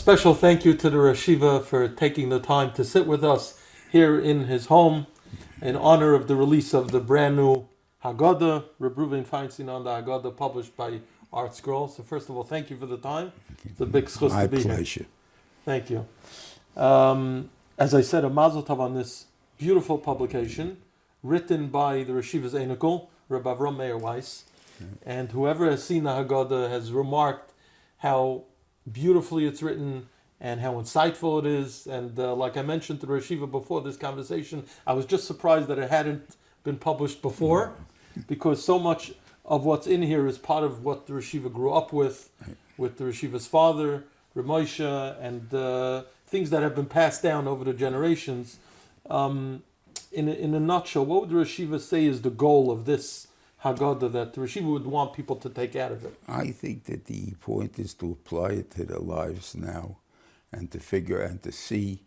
special thank you to the Rosh Yeshiva for taking the time to sit with us here in his home in honor of the release of the brand new Haggadah, Reb Reuven Feinstein on the Haggadah, published by ArtScroll. So first of all, thank you for the time. It's a big schus to be here. My pleasure. Thank you. As I said, a mazel tov on this beautiful publication, written by the Rosh Yeshiva's Einikel, Reb Avram Meir Weiss. And whoever has seen the Haggadah has remarked how beautifully it's written and how insightful it is. And like I mentioned to the Rosh Yeshiva before this conversation, I was just surprised that it hadn't been published before, because so much of what's in here is part of what the Rosh Yeshiva grew up with the Rosh Yeshiva's father, Reb Moshe, and things that have been passed down over the generations. In a nutshell, what would the Rosh Yeshiva say is the goal of this Haggadah that the Rosh Yeshiva would want people to take out of it? I think that the point is to apply it to their lives now, and to figure and to see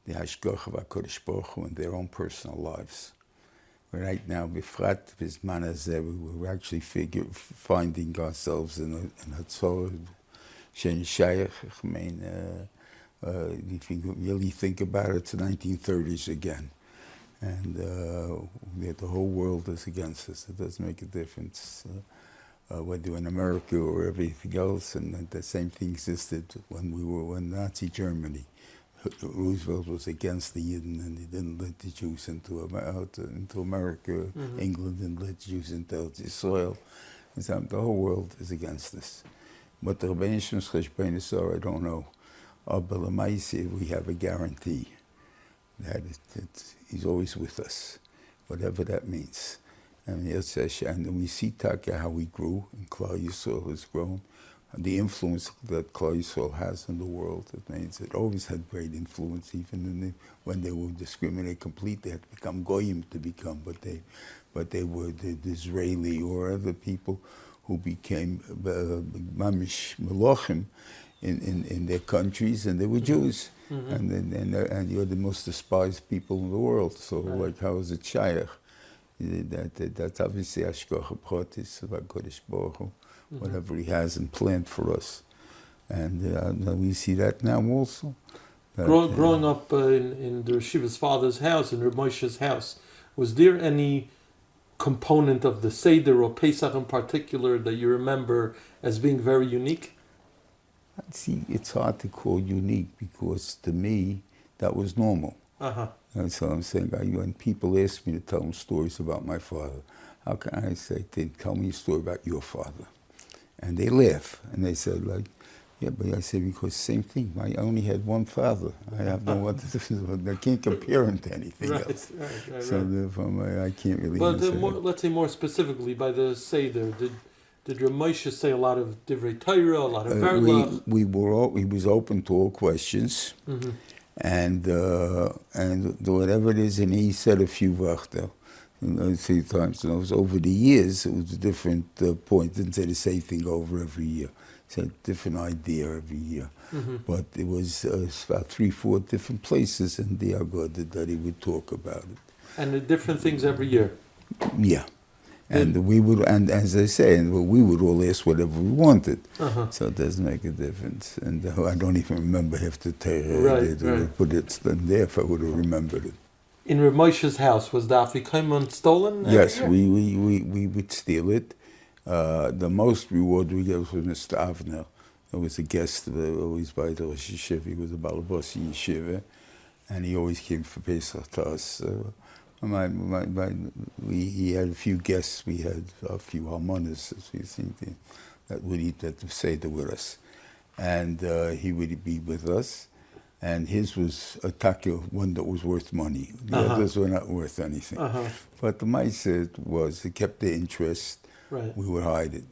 the Hashgacha v'HaKadosh Baruch Hu in their own personal lives. Right now, b'frat b'zman hazeh, we're actually finding ourselves in a tzor she'en shayach. I mean, if you really think about it, it's the 1930s again. And the whole world is against us. It doesn't make a difference whether you're in America or everything else. And the same thing existed when Nazi Germany. Roosevelt was against the Yidden, and he didn't let the Jews into America. Mm-hmm. England didn't let Jews into the soil. And so the whole world is against us. What the Rebbeinu Shem's cheshbonos are, I don't know. But we have a guarantee that he's always with us, whatever that means. And we see Taka how he grew, and Klal Yisrael has grown. And the influence that Klal Yisrael has in the world, it means it always had great influence, even when they were discriminated completely. They had to become goyim to become, but they were the Israeli or other people who became mamish melochim in their countries, and they were Jews. Mm-hmm. And you're the most despised people in the world. So, like, how is it shaykh? That's obviously Hashgacha Pratis of HaKadosh Baruch Hu, whatever he has in planned for us. And we see that now also. Growing up in the Yeshiva's father's house, in Reb Moshe's house, was there any component of the Seder or Pesach in particular that you remember as being very unique? See, it's hard to call unique, because to me, that was normal. Uh-huh. And so I'm saying, when people ask me to tell them stories about my father, how can I say, tell me a story about your father? And they laugh, and they say, like, yeah, but I say, because same thing, I only had one father. I have no other, I can't compare him to anything else. Right. So therefore, I can't really answer. But let's say more specifically, by the Seder, did Reb Moshe say a lot of divrei Torah, a lot of verlach? He was open to all questions, and whatever it is, and he said a few vachta, 3 times. And it was over the years, it was a different point. Didn't say the same thing over every year. He said a different idea every year. But it was about 3-4 different places in the Haggadah that he would talk about it. And the different things every year? Yeah. And we would, and as I say, we would all ask whatever we wanted. So it doesn't make a difference. And I don't even remember half the Torah. Put it there if I would have remembered it. In Reb Moshe's house, was the Afikoman stolen? Yes, we would steal it. The most reward we gave was Mr. Avner. He was a guest always by the Rosh Yeshiva. He was a balabos in Yeshivah, and he always came for Pesach to us. He had a few guests. We had a few harmonists that would eat at the Seder with us. And he would be with us. And his was a one that was worth money. The others were not worth anything. But the mindset was, it kept the interest. Right. We would hide it.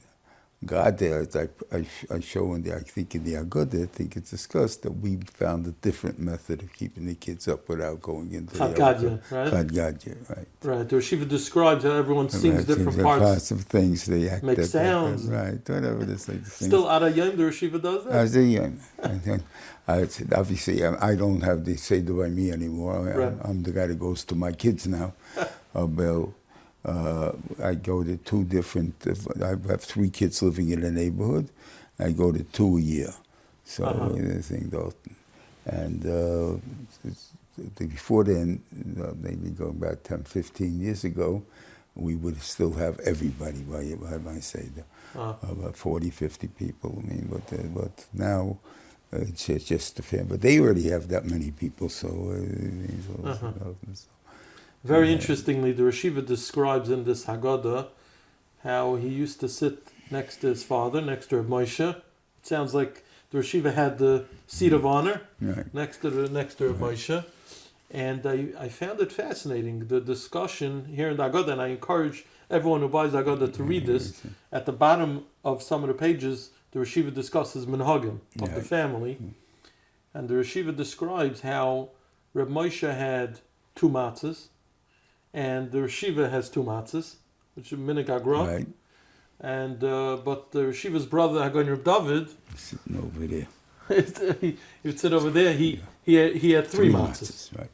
God, I show I think in the Haggadah, I think it's discussed that we found a different method of keeping the kids up without going into Haggadah, right? Haggadah, right. Right. The Yeshiva describes how everyone sings different parts of things. They act make sounds. Right. Whatever it is. Still Arayim, the Yeshiva does that? Arayim. Obviously, I don't have the Seder by me anymore. I'm the guy that goes to my kids now. I go to 2 different, I have 3 kids living in the neighborhood. I go to 2 a year. So the thing Dalton. And before then, maybe going back 10, 15 years ago, we would still have everybody by my Seder. About 40, 50 people. I mean, but now it's just the family. But they already have that many people, so... Very interestingly, the Rosh Yeshiva describes in this Haggadah how he used to sit next to his father, next to Reb Moshe. It sounds like the Rosh Yeshiva had the seat of honor next to Reb Moshe. And I found it fascinating, the discussion here in the Haggadah, and I encourage everyone who buys the Haggadah to read this. At the bottom of some of the pages, the Rosh Yeshiva discusses minhagim of the family. And the Rosh Yeshiva describes how Reb Moshe had 2 matzahs, and the Rosh Yeshiva has 2 matzahs, which is minik agra. Right. And but the Rosh Yeshiva's brother Hagon Reb David, sitting over there. he would sit over there. He had 3 matzahs. Right.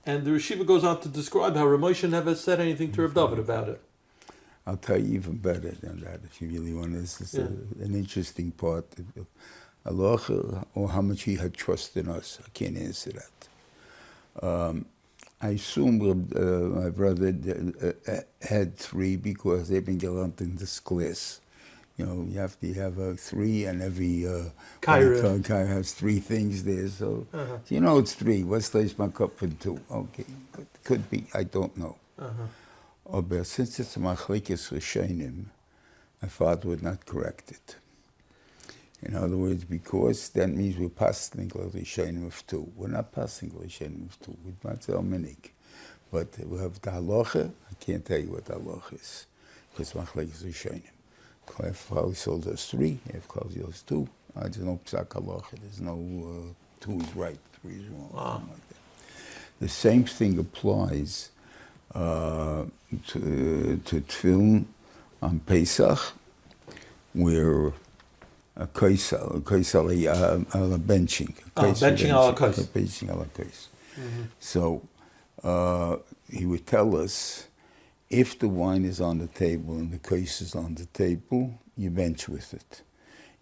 And the Rosh Yeshiva goes on to describe how Reb Moshe never said anything to Reb David about it. I'll tell you even better than that if you really want. This is an interesting part of Allah, or how much He had trust in us. I can't answer that. I assume my brother had 3 because they've been gelernt in this class. You know, you have to have a 3, and every Kaira has 3 things there. So you know it's 3. What's place my cup in 2? Okay, could be. I don't know. But since it's a machlekes rishonim, my father would not correct it. In other words, because that means we're passing rishonim of 2. We're not passing rishonim of 2. We're not minig. But we have the halacha. I can't tell you what the halacha is, because machlekes rishonim. If Klal sold us 3, if Klal sold us 2, there's no psak halacha. There's no 2 is right, 3 is wrong. Something like that. The same thing applies to tefillin on Pesach, where a kaisal ala benching. Benching ala kais. Benching ala kais. So he would tell us, if the wine is on the table and the kais is on the table, you bench with it.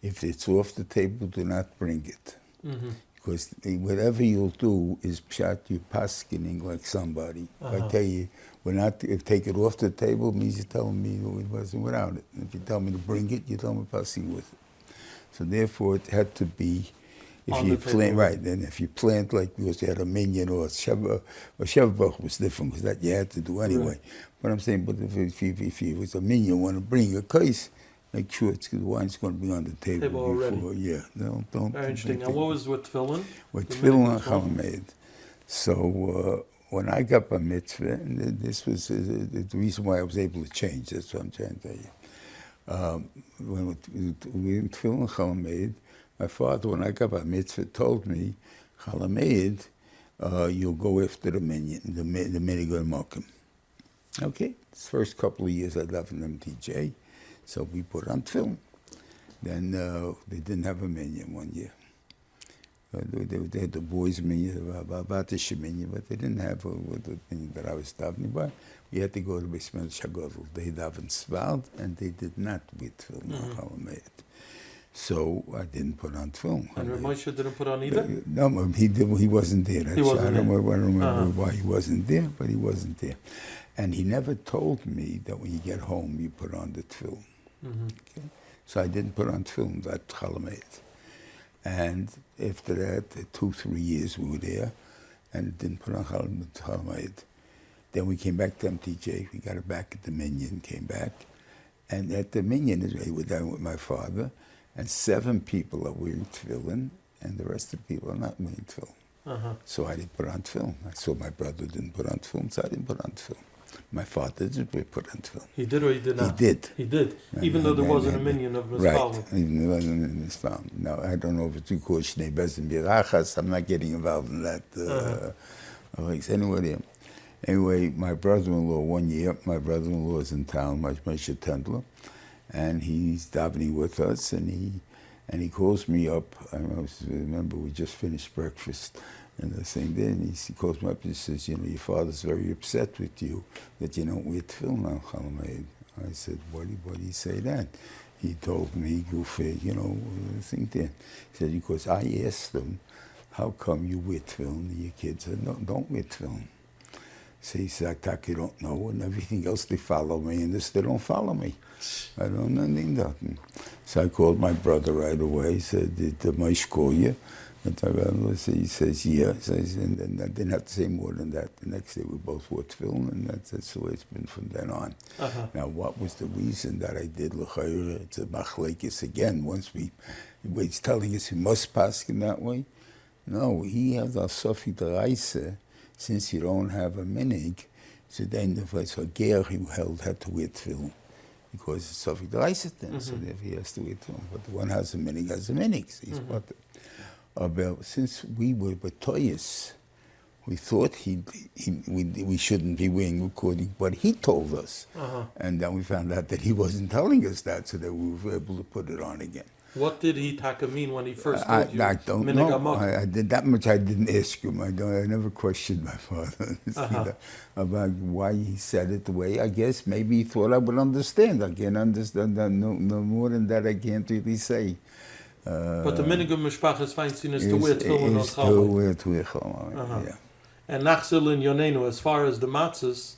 If it's off the table, do not bring it. Because whatever you'll do is pshat, you paskening like somebody. If I tell you, if take it off the table, it means you're telling me it wasn't without it. If you tell me to bring it, you tell me passing with it. So therefore, it had to be, if you plant, right, then if you plant like because you had a minyan or Sheva was different because that you had to do anyway. But I'm saying, but if it was a minyan, want to bring a case, make sure the wine's going to be on the table before. Already. Yeah, don't. Very interesting. And what was with tefillin? With tefillin and chalamed. So when I got bar mitzvah, and this was the reason why I was able to change. That's what I'm trying to tell you. When we in tefillin and chalamed, my father, when I got bar mitzvah, told me, chalamed, you'll go after the minyan, the minigun mokum. Okay, this first couple of years I left in MTJ. So we put on film. Then they didn't have a minyan one year. They had the boys' minyan, about the minyan, but they didn't have the thing that I was davening by. We had to go to Beisman Shagodl. They davened Svald, and they did not with film. So I didn't put on film. And Reb Moshe didn't put on either? No, he wasn't there. He wasn't I don't remember why he wasn't there, but he wasn't there. And he never told me that when you get home, you put on the tefillin. Okay? So I didn't put on tefillin, that chalamed. And after that, 2-3 years we were there, and didn't put on chalamed. Then we came back to MTJ. We got it back at the minyan, came back. And at the minyan, we were down with my father, and 7 people are wearing tefillin, and the rest of the people are not wearing tefillin. So I didn't put on tefillin. I saw my brother didn't put on tefillin, so I didn't put on tefillin. My father did put on tefillin. He did or he did not? He did. He did, even though there wasn't a minyan of Mispalm. Right, even though there wasn't a Mispalm. No, I don't know if it's because Shnei Bezin Birachas. I'm not getting involved in that. Anyway, my brother-in-law, one year, my brother-in-law is in town, Moshe Tendler, and he's davening with us, and he calls me up. I remember we just finished breakfast, and the same day, and he calls me up and he says, you know, your father's very upset with you that you don't wear tefillin on Chalamed. I said, why do you say that? he told me, you know, think there. He said, because I asked them, how come you wear tefillin? Your kids said, no, don't wear tefillin. So he said, I don't know, and everything else they follow me, and this they don't follow me. I don't know nothing. So I called my brother right away. He said, did the Moshe call you? He says, yeah. And then I didn't have to say more than that. The next day we both wore tefillin, and that's the way it's been from then on. Now, what was the reason that I did l'chayra? It's a machlekes again. He's telling us he must pass in that way. No, he has a sofi deraisa. Since you don't have a minig, so then if it's a ger he had to wear tefillin. Because it's sofi deraisa then, so therefore he has to wear tefillin. But the one has a minig, so he's part of. Since we were batoyas, we thought we shouldn't be wearing recording, but he told us. And then we found out that he wasn't telling us that, so that we were able to put it on again. What did he mean when he first told you? I don't know. I did that much. I didn't ask him. I never questioned my father about why he said it the way. I guess maybe he thought I would understand. I can't understand that. No more than that. I can't really say. But the minhag of Mishpachas Feinstein is to wear tefillin on Chalmud. To wear tefillin, yeah. And Nachzil in Yonenu, as far as the matzahs.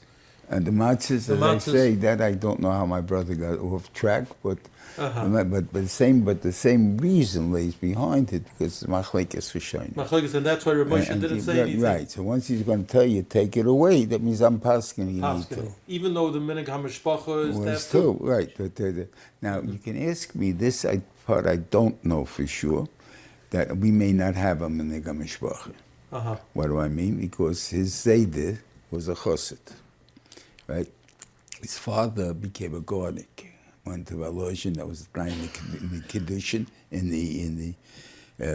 And the matzahs, as I say, that I don't know how my brother got off track, but the same reason lays behind it, because the machlekes for shayna. Machlekes, and that's why Reb Moshe didn't say anything. Right. So once he's going to tell you, take it away. That means I'm pasking. You need to. Even though the minhag hamishpacha is that too. Right. But now you can ask me this part. I don't know for sure that we may not have a minhag hamishpacha. What do I mean? Because his Seder was a chassid, right? His father became a garnik. Went to Valozhin. That was the condition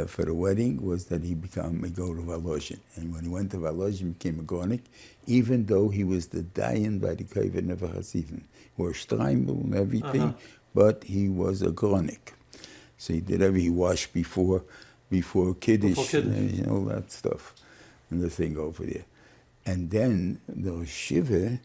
for the wedding was that he go to Valozhin. And when he went to Valozhin, he became a garnik, even though he was the dayan by the Koven Never Hasidim. He wore streimel and everything, but he was a garnik. So he washed before Kiddush, and all that stuff, and the thing over there. And then the Rosh Yeshiva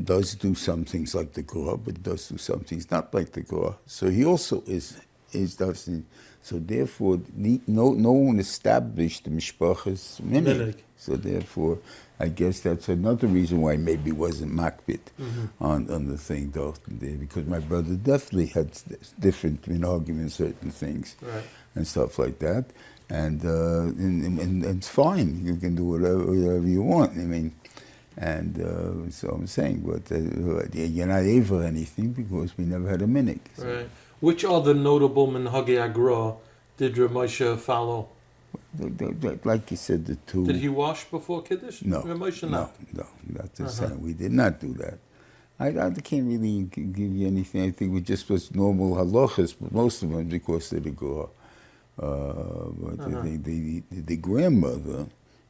does do some things like the Gur, but does do some things not like the Gur. So he also doesn't. So therefore, no one established the Mishpachas minhag. So therefore, I guess that's another reason why maybe wasn't makbid on the thing, though, because my brother definitely had different arguments, certain things, and stuff like that, and it's fine. You can do whatever you want. I mean, and so I'm saying, but you're not able anything because we never had a minhag. So. Right. Which other notable minhagei agra did Reb Moshe follow? Like you said, the two. Did he wash before Kiddush? No. Reb Moshe no, that's the same. We did not do that. I can't really give you anything. I think we just was normal halachas, but most of them because of the Gur. But the grandmother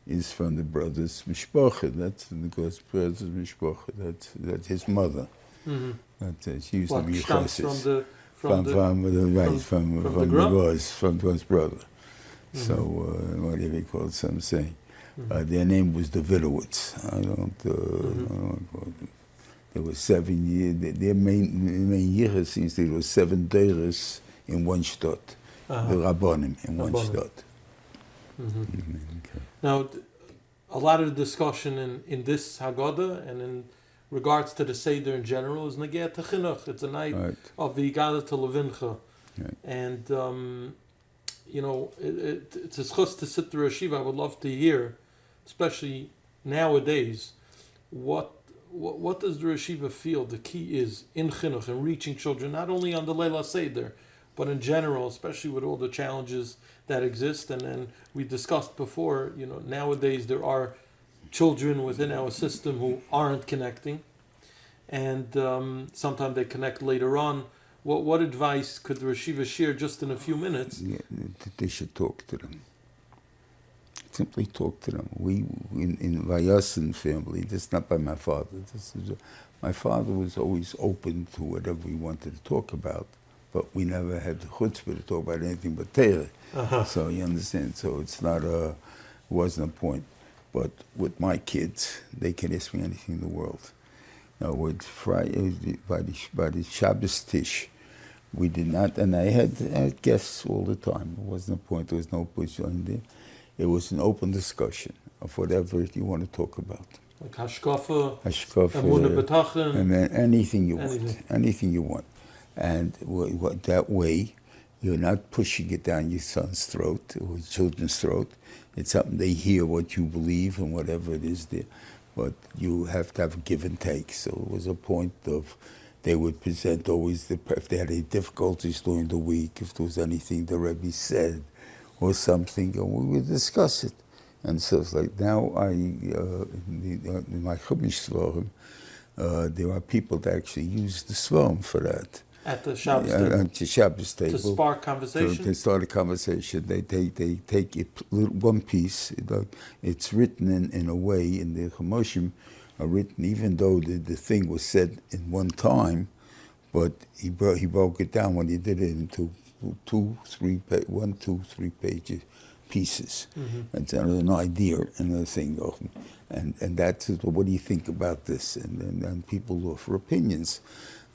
is from the brother's mishpacha. That's the brother's mishpacha. That's his mother. She used to be chassis. From his brother. So whatever he called some saying. Their name was the Vidowitz. I don't call them. There was 7 years. Their main year since there was 7 days in one stot. The Rabbonim in one stot. Now, a lot of discussion in this Haggadah and in regards to the Seder in general is Negea to Chinuch. It's a night of the Haggadah to Levincha. And, it's a schus to sit through Yeshiva. I would love to hear, especially nowadays, what does the Yeshiva feel the key is in Chinuch and reaching children, not only on the Leila Seder, but in general, especially with all the challenges that exist. And then we discussed before, nowadays there are children within our system who aren't connecting, and sometimes they connect later on. What advice could the Yeshiva share just in a few minutes? Yeah, they should talk to them. Simply talk to them. We in Vayasin family, this is not by my father. My father was always open to whatever we wanted to talk about, but we never had the chutzpah to talk about anything but Torah. So you understand. So it's not wasn't a point. But with my kids, they can ask me anything in the world. Now, with Friday, by the Shabbos Tish, We did not, and I had guests all the time. It wasn't a point, there was no push on there. It was an open discussion of whatever you want to talk about. Like hashkafa, Hashkafa, emunah b'tachon, and then anything you want. Anything. Anything you want. And that way, you're not pushing it down your son's throat or your children's throat. It's something they hear what you believe and whatever it is there. But you have to have a give and take. So it was a point of, they would present always, if they had any difficulties during the week, if there was anything the Rebbe said or something, and we would discuss it. And so it's like now in my Chumash Svarim, there are people that actually use the Svarim for that. at the Shabbos table. At the Shabbos table. To spark conversation? To start a conversation. They take it, one piece, it's written in a way, in the Chumoshim are written, even though the thing was said in one time, but he broke it down when he did it into 2, 3 pages pieces. Mm-hmm. It's an idea and a thing. And that's, what do you think about this? And people offer opinions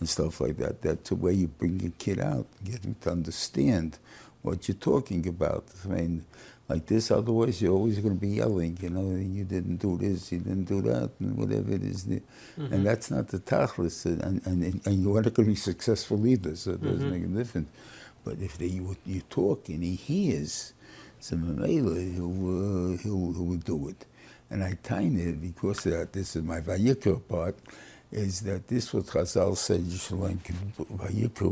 and stuff like that. That's the way you bring a kid out, get him to understand what you're talking about. I mean, like this, otherwise you're always going to be yelling, you didn't do this, you didn't do that, and whatever it is. Mm-hmm. And that's not the tachlis, and you're not going to be successful either, so it doesn't make a difference. But if you talk and he hears, so he'll do it. And I tiny it because of that. This is my Vayikra part. Is that this what Chazal said? You should learn Vayikra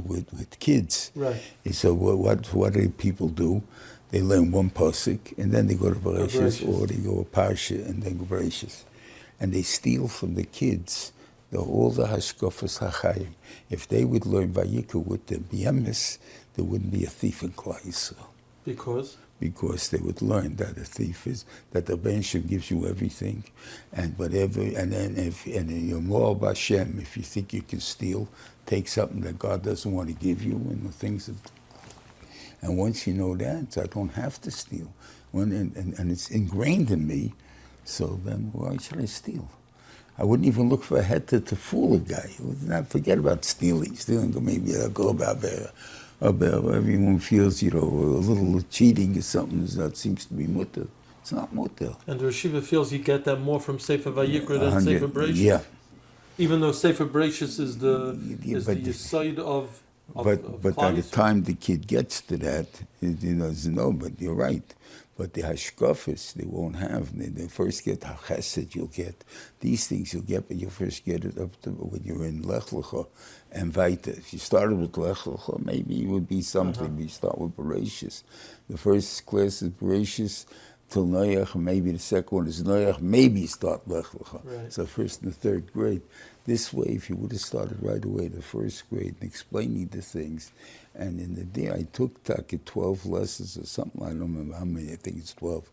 with kids. Right. So what do people do? They learn one pasuk and then they go to Bereshis, or they go to Parsha and then go Bereshis, and they steal from the kids all the hashkafas hachayim. If they would learn Vayikra with them, B'yemes, there wouldn't be a thief in Klal Yisrael. Because they would learn that a thief is, that the Ben Shem gives you everything, and whatever, and you're more Hashem, if you think you can steal, take something that God doesn't want to give you, and the things that, and once you know that, I don't have to steal. And it's ingrained in me, so then why should I steal? I wouldn't even look for a head to fool a guy. I would not forget about stealing. Maybe I'll go about there. Everyone feels, a little cheating or something that seems to be mutter. It's not mutter. And the Yeshiva feels you get that more from Sefer Vayikra than Sefer Bereshis. Yeah. Even though Sefer Bereshis is the side of But by the time the kid gets to that, he doesn't know, but you're right. But the hashkafas, they won't have. They first get chesed, you'll get these things you'll get, but you first get it up to when you're in Lech Lecha and Vaita. If you started with Lech Lecha, maybe it would be something. But you start with Bereshis. The first class is Bereshis till Noach, maybe the second one is Noach, maybe you start Lech Lecha. Right. So first and the third grade. This way, if you would have started right away, the first grade, and explaining the things, and in the day I took 12 lessons or something, I don't remember how many, I think it's 12,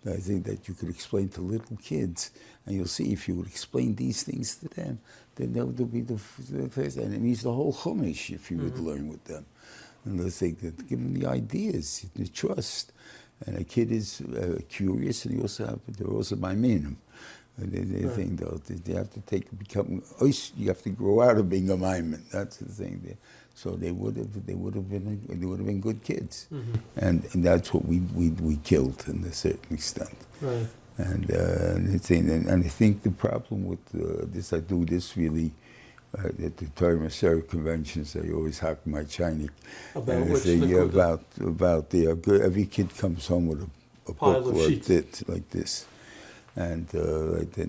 I think that you could explain to little kids, and you'll see if you would explain these things to them, then that would be the first, and it means the whole Chumash if you would learn with them. And let's say that, give them the ideas, the trust. And a kid is curious, and they're also by meaning. They think though they have to you have to grow out of being a maimin. That's the thing there. So they would have been good kids, and that's what we killed to a certain extent. Right. And I think the problem with this, I do this really at the Torah Sarah conventions. I always hack my chinik. About every kid comes home with a book like this. And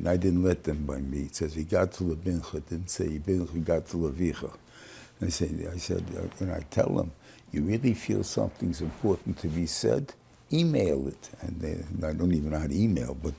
I didn't let them by me. It says, he got to Lebincha, didn't say, he got to Levicha. I said, and I tell them, you really feel something's important to be said? Email it. And I don't even know how to email, but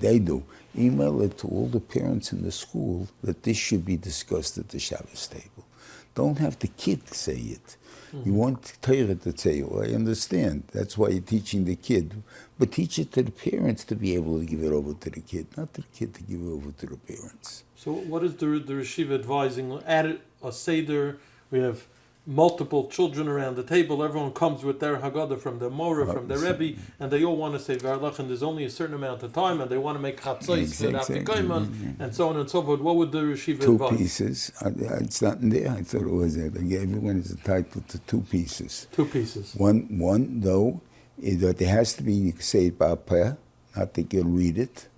they do. Email it to all the parents in the school that this should be discussed at the Shabbos table. Don't have the kid say it. You want Torah to say, well, I understand. That's why you're teaching the kid. But teach it to the parents to be able to give it over to the kid, not the kid to give it over to the parents. So what is the Yeshiva advising? At a Seder, we have multiple children around the table. Everyone comes with their Haggadah from their Morah, from their Rebbe, and they all want to say Varlach, and there's only a certain amount of time, and they want to make Chatzos for the Afikoyman, and so on and so forth. What would the Yeshiva advise? 2 pieces. It's not in there. I thought it was there. Everyone is entitled to 2 pieces. 2 pieces. One though, is that there has to be, you can say it by prayer, not that you'll read it,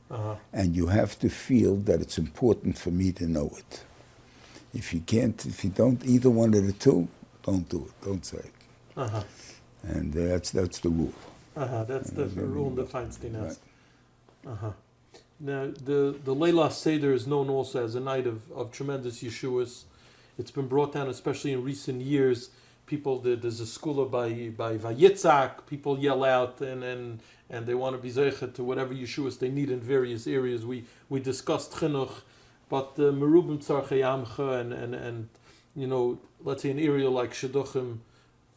and you have to feel that it's important for me to know it. If you don't, either one of the 2, don't do it. Don't say it. And that's the rule. That's the rule that Feinstein has. Right. Now, the Leila Seder is known also as a night of tremendous Yeshuas. It's been brought down, especially in recent years. There's a skula by Vayitzak. People yell out and they want to be zeichet to whatever Yeshuas they need in various areas. We discussed chinuch, but merubim tzarchei amcha and let's say an area like Shidduchim,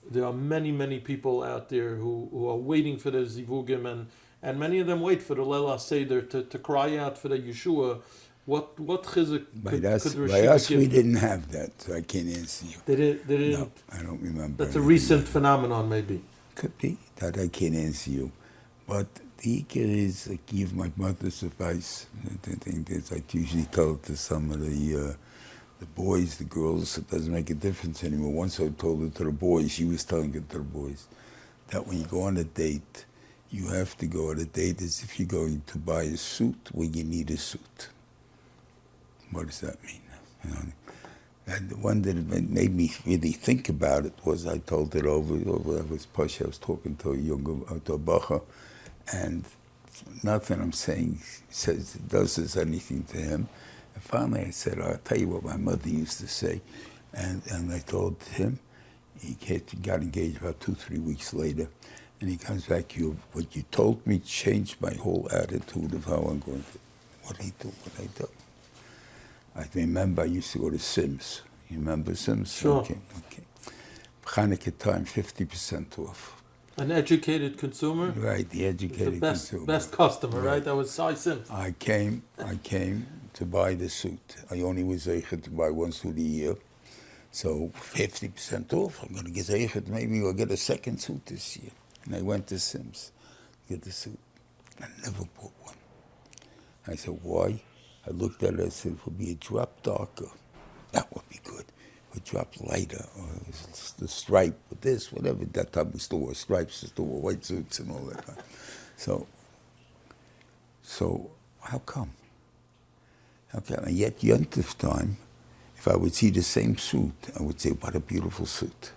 there are many people out there who are waiting for the zivugim, and many of them wait for the Leila Seder to cry out for the Yeshua. What chizuk could Rosh By us, give? we didn't have that, so I can't answer you. They didn't. No, I don't remember. That's a recent phenomenon, maybe. Could be that I can't answer you, but the ikar is I give my mother's advice. The thing is, I usually tell it to some of the boys, the girls. It doesn't make a difference anymore. Once I told it to the boys, she was telling it to the boys that when you go on a date, you have to go on a date as if you're going to buy a suit when you need a suit. What does that mean? And the one that made me really think about it was I told it over I was Pasha, I was talking to a bacha, and nothing I'm saying does anything to him. And finally I said, I'll tell you what my mother used to say. And I told him, he got engaged about 2-3 weeks later, and he comes back, what you told me changed my whole attitude of how I'm going to, what I do. I remember I used to go to Sims. You remember Sims? Sure. Okay. Hanukkah time, 50% off. An educated consumer? Right, the educated consumer. Best customer, right? That was Cy Sims. I came to buy the suit. I only was zeichet to buy 1 suit a year. So 50% off. I'm going to get zeichet. Maybe I'll get a second suit this year. And I went to Sims to get the suit. I never bought one. I said, why? I looked at it, I said, it would be a drop darker. That would be good. A drop lighter, or the stripe with this, whatever. That time we still wore stripes, still wore white suits and all that. So how come? And yet, Yontif time, if I would see the same suit, I would say, what a beautiful suit.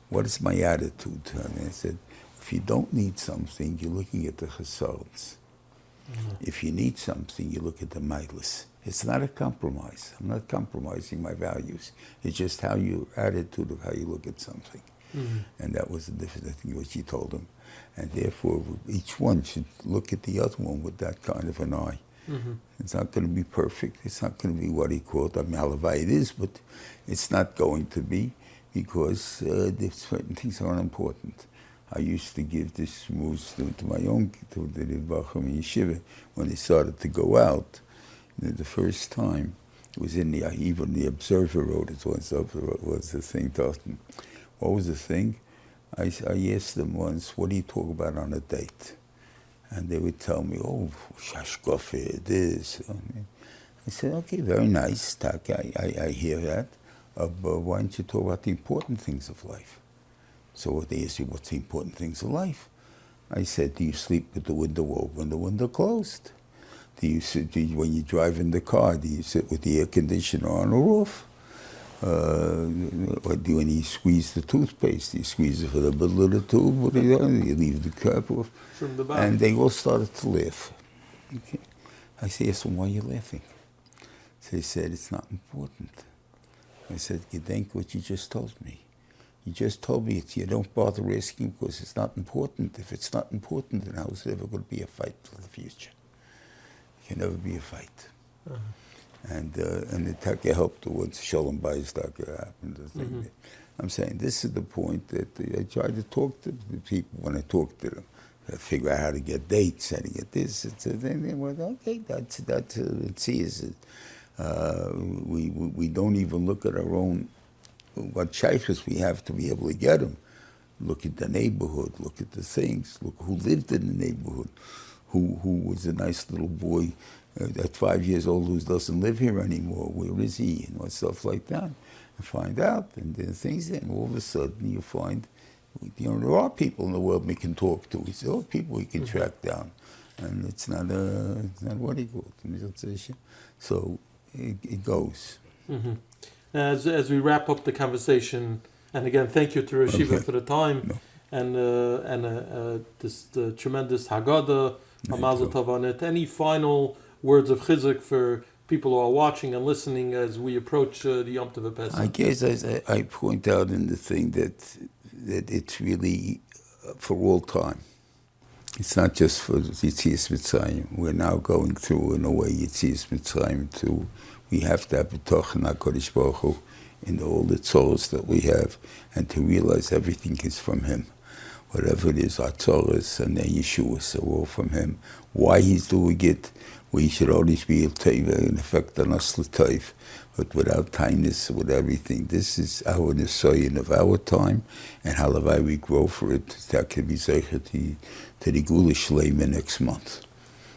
What is my attitude? And I said, if you don't need something, you're looking at the chesards. If you need something, you look at the milas. It's not a compromise. I'm not compromising my values. It's just how your attitude of how you look at something. And that was the difference, I think, what she told him. And therefore, each one should look at the other one with that kind of an eye. It's not going to be perfect. It's not going to be what he called a malavai. It is, but it's not going to be because certain things are unimportant. I used to give this moves to my own, to the Reb Reuven Yeshiva, when they started to go out. The first time, it was in even the Observer wrote it, was the thing, Staten. What was the thing? I asked them once, what do you talk about on a date? And they would tell me, oh, shashkofe, this. I said, okay, very nice, I hear that. But why don't you talk about the important things of life? So they asked me, what's the important things of life? I said, do you sleep with the window open and the window closed? When you drive in the car, do you sit with the air conditioner on or off? Or when you squeeze the toothpaste, do you squeeze it for the middle of the tube, or do you leave the cap off? From the bottom. And they all started to laugh. Okay. I said, yes, why are you laughing? So they said, it's not important. I said, you think what you just told me? You just told me you don't bother asking because it's not important. If it's not important, then how is there ever going to be a fight for the future? It can never be a fight. And the Taka helped once Sholom by his Taka happened. I'm saying this is the point that I try to talk to the people when I talk to them. I figure out how to get dates, how to get this. Then they went, okay, that's it. We don't even look at our own what shaykhs we have to be able to get them. Look at the neighborhood, look at the things, look who lived in the neighborhood, who was a nice little boy at 5 years old who doesn't live here anymore, where is he, and stuff like that. And find out, and then things, and all of a sudden you find, there are people in the world we can talk to. There are people we can track down. And it's not what he called. So it goes. Mm-hmm. As we wrap up the conversation, and again, thank you to Rosh Yeshiva for the time and this the tremendous Haggadah, Mazel Tov on it. Any final words of chizuk for people who are watching and listening as we approach the Yom Tov Pesach? I guess I point out in the thing that it's really for all time. It's not just for Yetzias Mitzrayim. We're now going through, in a way, Yetzias Mitzrayim too. We have to have b'tochen HaKadosh Baruch Hu in all the tzoros that we have, and to realize everything is from Him. Whatever it is, our tzoros and their Yeshuas are all from Him. Why He's doing it, we should always be a teva, in effect, on us l'tayv, but without kindness, with everything. This is our nisayon of our time, and halavai we grow for it. That can be zeicher to the Gula Shleima next month.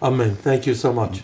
Amen. Thank you so much.